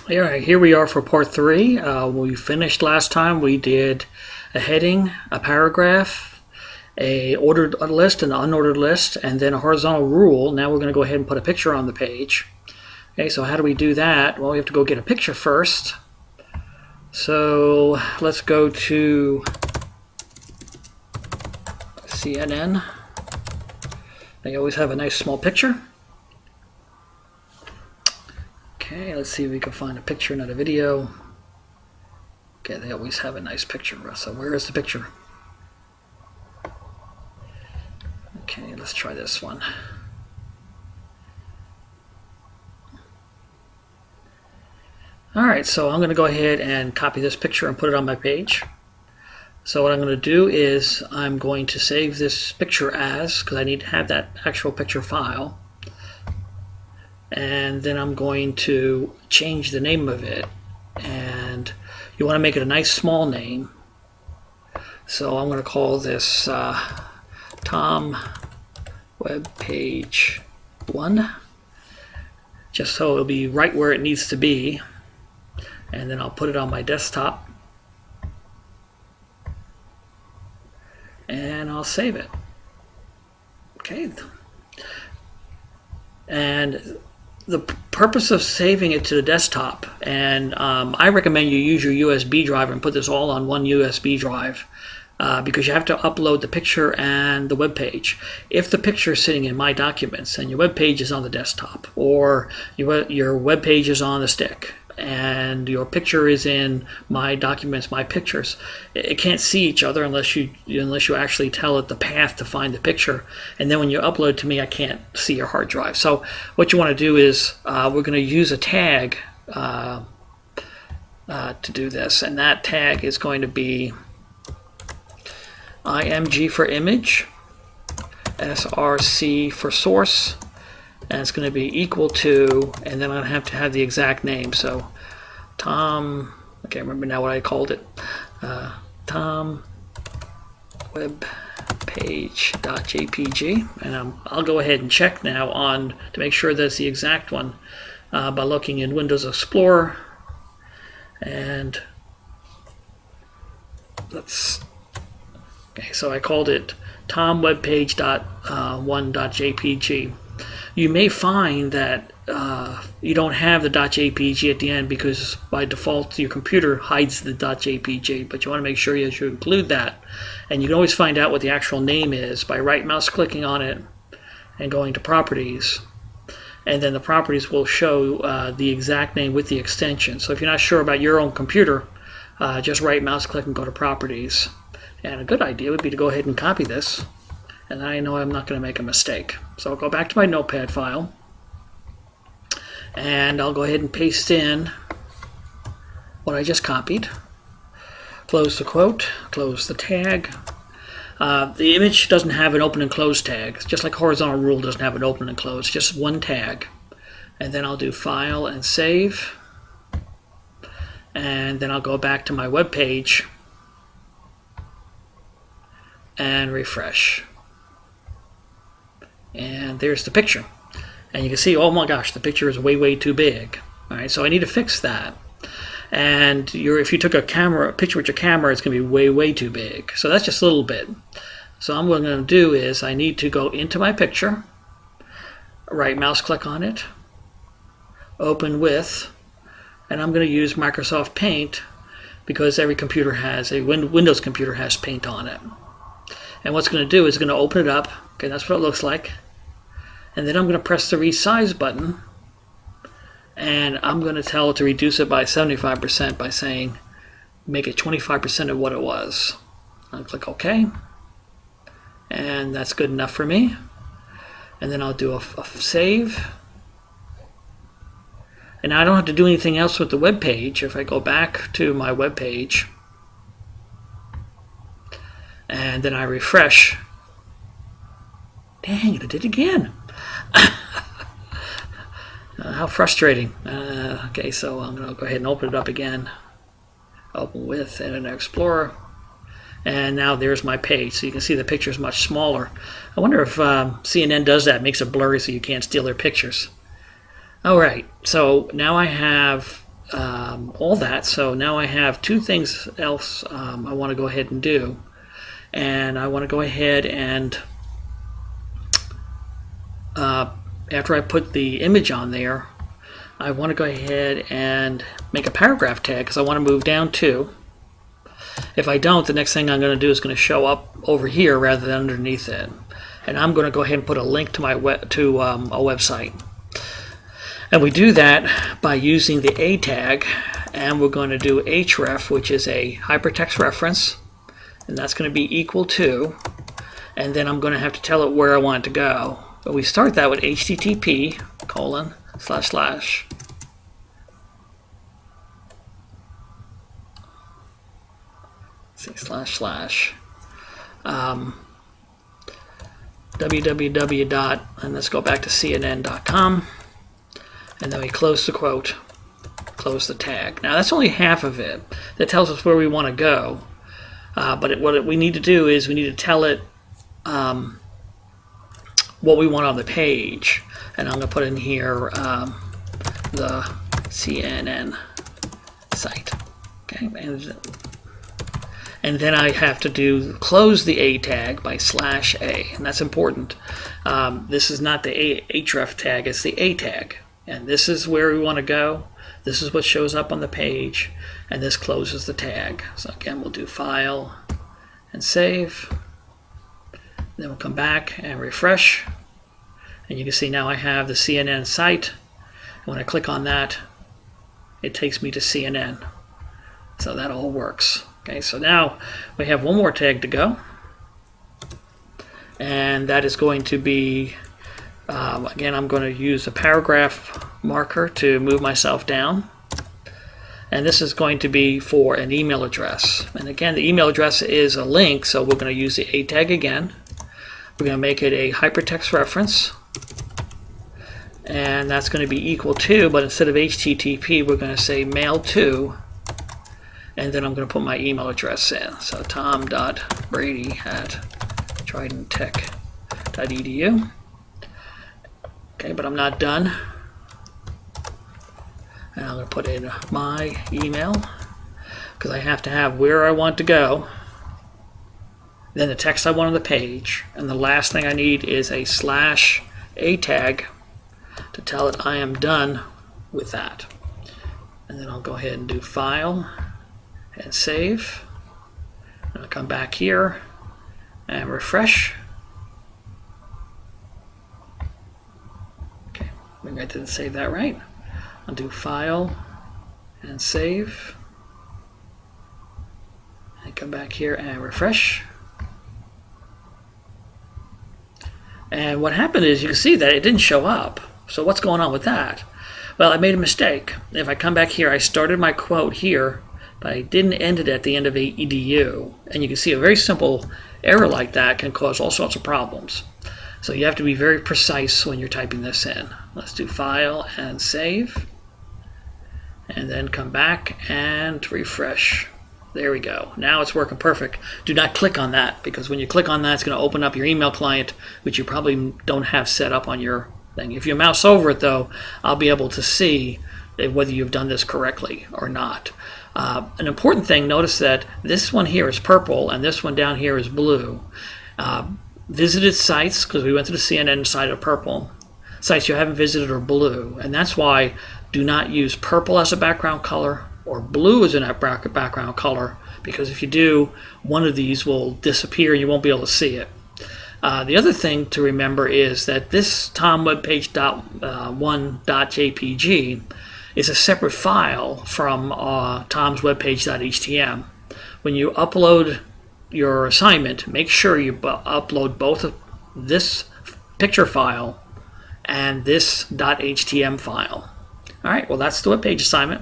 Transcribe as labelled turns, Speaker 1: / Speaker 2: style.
Speaker 1: All right, here we are for part 3. We finished last time. We did a heading, a paragraph, a ordered list, an unordered list, and then a horizontal rule. Now we're going to go ahead and put a picture on the page. Okay, so how do we do that? Well, we have to go get a picture first. So let's go to CNN. They always have a nice small picture. Okay, let's see if we can find a picture, not a video. Okay, they always have a nice picture. So where is the picture? Okay, let's try this one. Alright, so I'm going to go ahead and copy this picture and put it on my page. So what I'm going to do is I'm going to save this picture as, because I need to have that actual picture file. And then I'm going to change the name of it, and you want to make it a nice small name. So I'm going to call this Tom webpage 1, just so it'll be right where it needs to be. And then I'll put it on my desktop and I'll save it. Okay, and the purpose of saving it to the desktop, and I recommend you use your USB drive and put this all on one USB drive, because you have to upload the picture and the web page. If the picture is sitting in My Documents and your web page is on the desktop, or your web page is on the stick, and your picture is in My Documents, My Pictures, it can't see each other unless you actually tell it the path to find the picture. And then when you upload to me, I can't see your hard drive. So what you want to do is we're going to use a tag to do this, and that tag is going to be IMG for image, SRC for source, and it's going to be equal to, and then I'm going to have the exact name. So Tom, I can't remember now what I called it, Tom webpage.jpg, and I'll go ahead and check now on to make sure that's the exact one by looking in Windows Explorer, and okay, so I called it Tom webpage.1.jpg. You may find that you don't have the .jpg at the end because by default your computer hides the .jpg, but you want to make sure you include that. And you can always find out what the actual name is by right mouse clicking on it and going to Properties. And then the Properties will show the exact name with the extension. So if you're not sure about your own computer, just right mouse click and go to Properties. And a good idea would be to go ahead and copy this, and I know I'm not going to make a mistake. So I'll go back to my notepad file, and I'll go ahead and paste in what I just copied. Close the quote, close the tag. The image doesn't have an open and close tag, just like horizontal rule doesn't have an open and close, just one tag. And then I'll do File and Save, and then I'll go back to my web page and refresh. And there's the picture. And you can see, oh my gosh, the picture is way too big. All right, so I need to fix that. And if you took a picture with your camera, it's going to be way too big. So that's just a little bit. So what I'm going to do is I need to go into my picture, right mouse click on it, open with, and I'm going to use Microsoft Paint because every computer has, a Windows computer has Paint on it. And what's going to do is going to open it up. Okay, that's what it looks like. And then I'm going to press the resize button, and I'm going to tell it to reduce it by 75% by saying make it 25% of what it was. I'll click OK, and that's good enough for me. And then I'll do a save. And now I don't have to do anything else with the web page. If I go back to my web page and then I refresh, dang it, I did it again. How frustrating. Okay, so I'm going to go ahead and open it up again. Open with Internet Explorer. And now there's my page. So you can see the picture is much smaller. I wonder if CNN does that, makes it blurry so you can't steal their pictures. Alright, so now I have all that. So now I have two things else I want to go ahead and do. And I want to go ahead and after I put the image on there, I want to go ahead and make a paragraph tag because I want to move down to. If I don't, the next thing I'm going to do is going to show up over here rather than underneath it. And I'm going to go ahead and put a link to my a website. And we do that by using the A tag, and we're going to do href, which is a hypertext reference, and that's going to be equal to, and then I'm going to have to tell it where I want it to go. But we start that with http:// www. And let's go back to cnn.com, and then we close the quote, close the tag. Now that's only half of it. That tells us where we want to go. But what we need to do is we need to tell it what we want on the page. And I'm going to put in here the CNN site. Okay, and then I have to close the A tag by /A, and that's important. This is not the href tag, it's the A tag. And this is where we want to go. This is what shows up on the page, and this closes the tag. So again, we'll do File and Save. Then we'll come back and refresh. And you can see now I have the CNN site. And when I click on that, it takes me to CNN. So that all works. Okay, so now we have one more tag to go. And that is going to be, again, I'm going to use a paragraph marker to move myself down. And this is going to be for an email address. And again, the email address is a link, so we're going to use the A tag again. We're going to make it a hypertext reference. And that's going to be equal to, but instead of HTTP, we're going to say mail to. And then I'm going to put my email address in. So tom.brady@tridenttech.edu. Okay, but I'm not done. And I'm going to put in my email because I have to have where I want to go, then the text I want on the page, and the last thing I need is a /A tag to tell it I am done with that. And then I'll go ahead and do File and Save. And I'll come back here and refresh. Okay, maybe I didn't save that right. I'll do File and Save. And come back here and refresh. And what happened is you can see that it didn't show up. So what's going on with that? Well, I made a mistake. If I come back here, I started my quote here, but I didn't end it at the end of edu. And you can see a very simple error like that can cause all sorts of problems. So you have to be very precise when you're typing this in. Let's do File and Save. And then come back and refresh. There we go. Now it's working perfect. Do not click on that, because when you click on that, it's going to open up your email client, which you probably don't have set up on your thing. If you mouse over it, though, I'll be able to see whether you've done this correctly or not. An important thing, notice that this one here is purple and this one down here is blue. Visited sites, because we went to the CNN site, are purple. Sites you haven't visited are blue, and that's why do not use purple as a background color or blue as a background color, because if you do, one of these will disappear and you won't be able to see it. The other thing to remember is that this tomwebpage.1.jpg is a separate file from tomswebpage.htm. When you upload your assignment, make sure you upload both of this picture file and this .htm file. All right, well, that's the webpage assignment.